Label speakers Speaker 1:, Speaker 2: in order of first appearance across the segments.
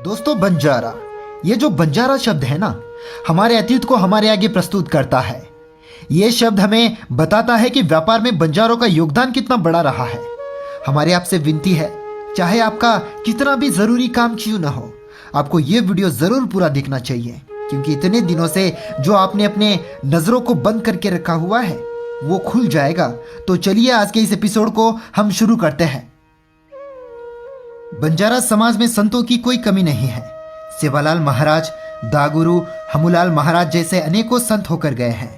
Speaker 1: दोस्तों, बंजारा, ये जो बंजारा शब्द है ना, हमारे अतीत को हमारे आगे प्रस्तुत करता है। ये शब्द हमें बताता है कि व्यापार में बंजारों का योगदान कितना बड़ा रहा है। हमारे आपसे विनती है, चाहे आपका कितना भी जरूरी काम क्यों ना हो, आपको ये वीडियो जरूर पूरा देखना चाहिए, क्योंकि इतने दिनों से जो आपने अपने नजरों को बंद करके रखा हुआ है वो खुल जाएगा। तो चलिए आज के इस एपिसोड को हम शुरू करते हैं। बंजारा समाज में संतों की कोई कमी नहीं है। सेवालाल महाराज, दागुरु, हमूलाल महाराज जैसे अनेकों संत होकर गए हैं।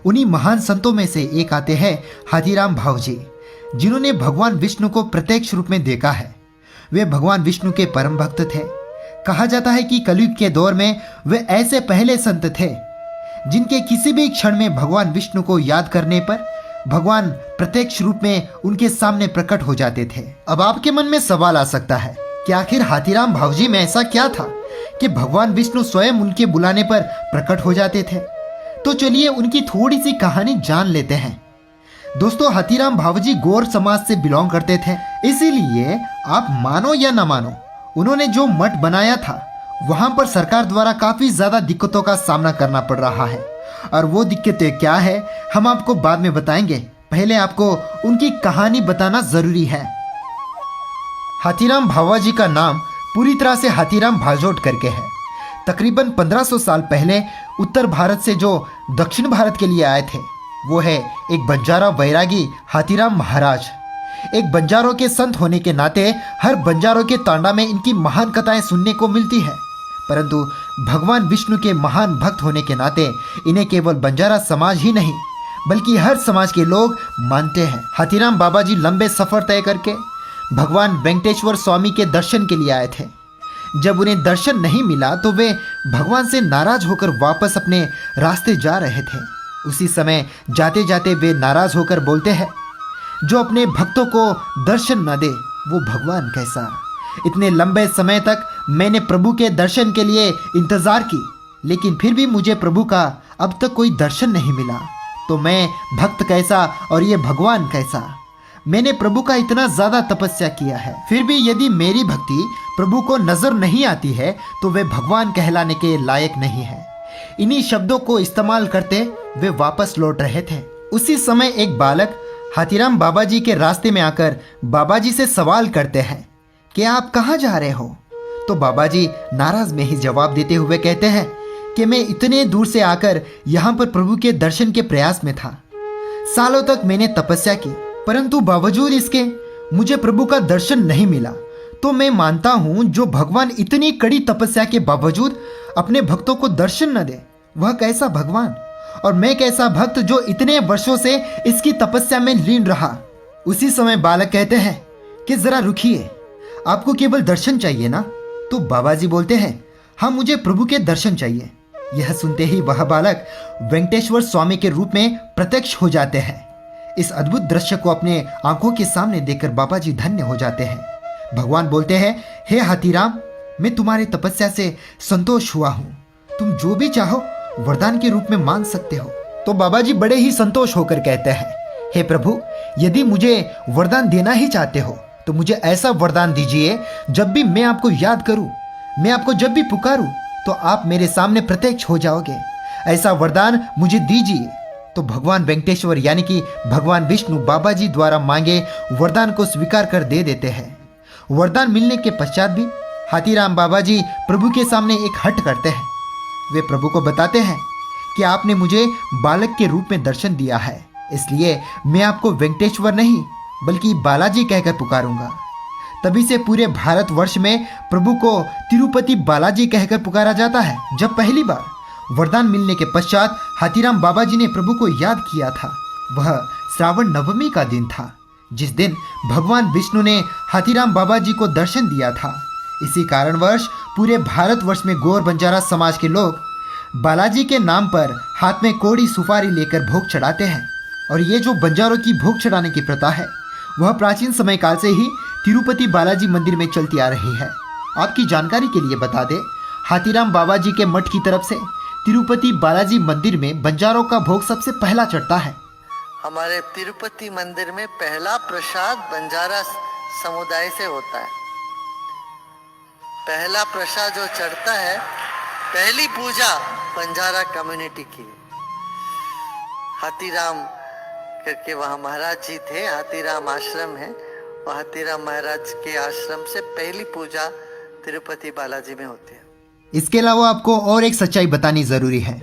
Speaker 1: उन्हीं महान संतों में से एक आते हैं हाथीराम भावजी, जिन्होंने भगवान विष्णु को प्रत्यक्ष रूप में देखा है। वे भगवान विष्णु के परम भक्त थे। कहा जाता है कि कलयुग के दौर में वे ऐसे पहले संत थे जिनके किसी भी क्षण में भगवान विष्णु को याद करने पर भगवान प्रत्यक्ष रूप में उनके सामने प्रकट हो जाते थे। अब आपके मन में सवाल आ सकता है कि आखिर हाथीराम भावजी में ऐसा क्या था कि भगवान विष्णु स्वयं उनके बुलाने पर प्रकट हो जाते थे। तो चलिए उनकी थोड़ी सी कहानी जान लेते हैं। दोस्तों, हाथीराम भावजी गौर समाज से बिलोंग करते थे, इसीलिए आप मानो या ना मानो, उन्होंने जो मठ बनाया था वहां पर सरकार द्वारा काफी ज्यादा दिक्कतों का सामना करना पड़ रहा है। और वो दिक्कतें क्या है हम आपको बाद में बताएंगे। पहले आपको उनकी कहानी बताना जरूरी है। हाथीराम भावाजी का नाम पूरी तरह से हाथीराम भाजोट करके है। तकरीबन 1500 साल पहले उत्तर भारत से जो दक्षिण भारत के लिए आए थे वो है एक बंजारा वैरागी हाथीराम महाराज। एक बंजारों के संत होने के नाते हर बंजारों के तांडा में इनकी महान कथाएं सुनने को मिलती है, परंतु भगवान विष्णु के महान भक्त होने के नाते इन्हें केवल बंजारा समाज ही नहीं बल्कि हर समाज के लोग मानते हैं। हाथीराम बाबा जी लंबे सफर तय करके भगवान वेंकटेश्वर स्वामी के दर्शन के लिए आए थे। जब उन्हें दर्शन नहीं मिला तो वे भगवान से नाराज होकर वापस अपने रास्ते जा रहे थे। उसी समय जाते जाते वे नाराज होकर बोलते हैं, जो अपने भक्तों को दर्शन न दे वो भगवान कैसा। इतने लंबे समय तक मैंने प्रभु के दर्शन के लिए इंतजार की, लेकिन फिर भी मुझे प्रभु का अब तक कोई दर्शन नहीं मिला, तो मैं भक्त कैसा और ये भगवान कैसा। मैंने प्रभु का इतना ज्यादा तपस्या किया है, फिर भी यदि मेरी भक्ति प्रभु को नजर नहीं आती है तो वे भगवान कहलाने के लायक नहीं है। इन्हीं शब्दों को इस्तेमाल करते वे वापस लौट रहे थे। उसी समय एक बालक हाथीराम बाबा जी के रास्ते में आकर बाबा जी से सवाल करते हैं कि आप कहाँ जा रहे हो। तो बाबा जी नाराज में ही जवाब देते हुए कहते हैं कि मैं इतने दूर से आकर यहाँ पर प्रभु के दर्शन के प्रयास में था। सालों तक मैंने तपस्या की, परंतु बावजूद इसके मुझे प्रभु का दर्शन नहीं मिला। तो मैं मानता हूँ जो भगवान इतनी कड़ी तपस्या के बावजूद अपने भक्तों को दर्शन न दे वह कैसा भगवान, और मैं कैसा भक्त जो इतने वर्षों से इसकी तपस्या में लीन रहा। उसी समय बालक कहते हैं कि जरा रुकिए, आपको केवल दर्शन चाहिए ना। तो बाबा जी बोलते हैं, हाँ मुझे प्रभु के दर्शन चाहिए। यह सुनते ही वह बालक वेंकटेश्वर स्वामी के रूप में प्रत्यक्ष हो जाते हैं। इस अद्भुत दृश्य को अपने आंखों के सामने देखकर बाबा जी धन्य हो जाते हैं। भगवान बोलते हैं, हे हाथीराम, मैं तुम्हारी तपस्या से संतोष हुआ हूँ, तुम जो भी चाहो वरदान के रूप में मांग सकते हो। तो बाबा जी बड़े ही संतोष होकर कहते हैं, हे प्रभु, यदि मुझे वरदान देना ही चाहते हो तो मुझे ऐसा वरदान दीजिए जब भी मैं आपको याद करूं, मैं आपको जब भी पुकारूं तो आप मेरे सामने प्रत्यक्ष हो जाओगे। ऐसा वरदान मुझे दीजिए। तो भगवान वेंकटेश्वर यानी कि भगवान विष्णु बाबा जी द्वारा मांगे वरदान को स्वीकार कर दे देते हैं। वरदान मिलने के पश्चात भी हाथीराम बाबा जी प्रभु के सामने एक हट करते हैं। वे प्रभु को बताते हैं कि आपने मुझे बालक के रूप में दर्शन दिया है, इसलिए मैं आपको वेंकटेश्वर नहीं बल्कि बालाजी कहकर पुकारूंगा। तभी से पूरे भारतवर्ष में प्रभु को तिरुपति बालाजी कहकर पुकारा जाता है। जब पहली बार वरदान मिलने के पश्चात हाथीराम बाबा जी ने प्रभु को याद किया था, वह श्रावण नवमी का दिन था, जिस दिन भगवान विष्णु ने हाथीराम बाबा जी को दर्शन दिया था। इसी कारणवश पूरे भारतवर्ष में गौर बंजारा समाज के लोग बालाजी के नाम पर हाथ में कोड़ी सुपारी लेकर भोग चढ़ाते हैं। और ये जो बंजारों की भोग चढ़ाने की प्रथा है वह प्राचीन समय काल से ही तिरुपति बालाजी मंदिर में चलती आ रही है। आपकी जानकारी के लिए बता दें, हाथीराम बाबा जी के मठ की तरफ से तिरुपति बालाजी मंदिर में बंजारों का भोग सबसे पहला चढ़ता है।
Speaker 2: हमारे तिरुपति मंदिर में पहला प्रसाद बंजारा समुदाय से होता है। पहला प्रसाद जो चढ़ता है, पहली पूजा बंजारा कम्युनिटी की। हाथीराम करके वहाँ महाराज जी थे, हाथीराम आश्रम है, और हाथीराम महाराज के आश्रम से पहली पूजा तिरुपति बालाजी में होती है।
Speaker 1: इसके अलावा आपको और एक सच्चाई बतानी जरूरी है।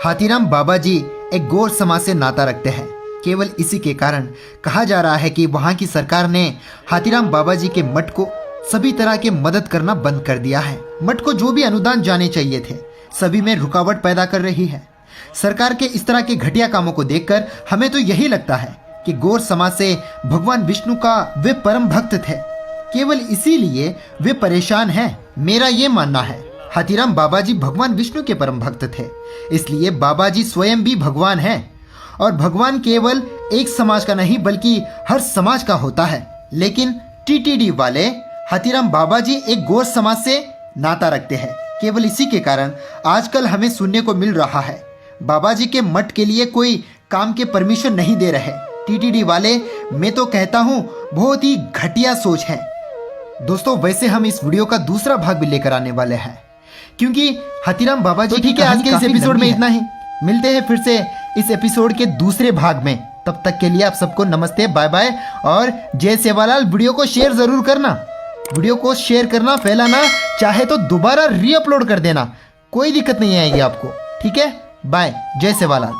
Speaker 1: हाथीराम बाबा जी एक गौर समाज से नाता रखते हैं। केवल इसी के कारण कहा जा रहा है कि वहाँ की सरकार ने हाथीराम बाबा जी के मठ को सभी तरह के मदद करना बंद कर दिया है। मठ को जो भी अनुदान जाने चाहिए थे सभी में रुकावट पैदा कर रही है। सरकार के इस तरह के घटिया कामों को देखकर हमें तो यही लगता है कि गौर समाज से भगवान विष्णु का वे परम भक्त थे, केवल इसीलिए वे परेशान हैं। मेरा ये मानना है हाथीराम बाबा जी भगवान विष्णु के परम भक्त थे, इसलिए बाबा जी स्वयं भी भगवान हैं। और भगवान केवल एक समाज का नहीं बल्कि हर समाज का होता है। लेकिन टीटीडी वाले हाथीराम बाबा जी एक गौर समाज से नाता रखते हैं। केवल इसी के कारण आजकल हमें सुनने को मिल रहा है बाबा जी के मठ के लिए कोई काम के परमिशन नहीं दे रहे। टीटीडी वाले, मैं तो कहता हूँ बहुत ही घटिया सोच है। दोस्तों, वैसे हम इस वीडियो का दूसरा भाग भी लेकर आने वाले हैं, क्योंकि हाथीराम बाबा जी ठीक है। आज के इस एपिसोड में इतना ही। मिलते हैं फिर से इस एपिसोड के दूसरे भाग में। तब तक के लिए आप सबको नमस्ते, बाय बाय और जय सेवालाल। वीडियो को शेयर जरूर करना, वीडियो को शेयर करना, फैलाना, चाहे तो दोबारा रीअपलोड कर देना, कोई दिक्कत नहीं आएगी आपको। ठीक है, बाय, जय सेवालाल।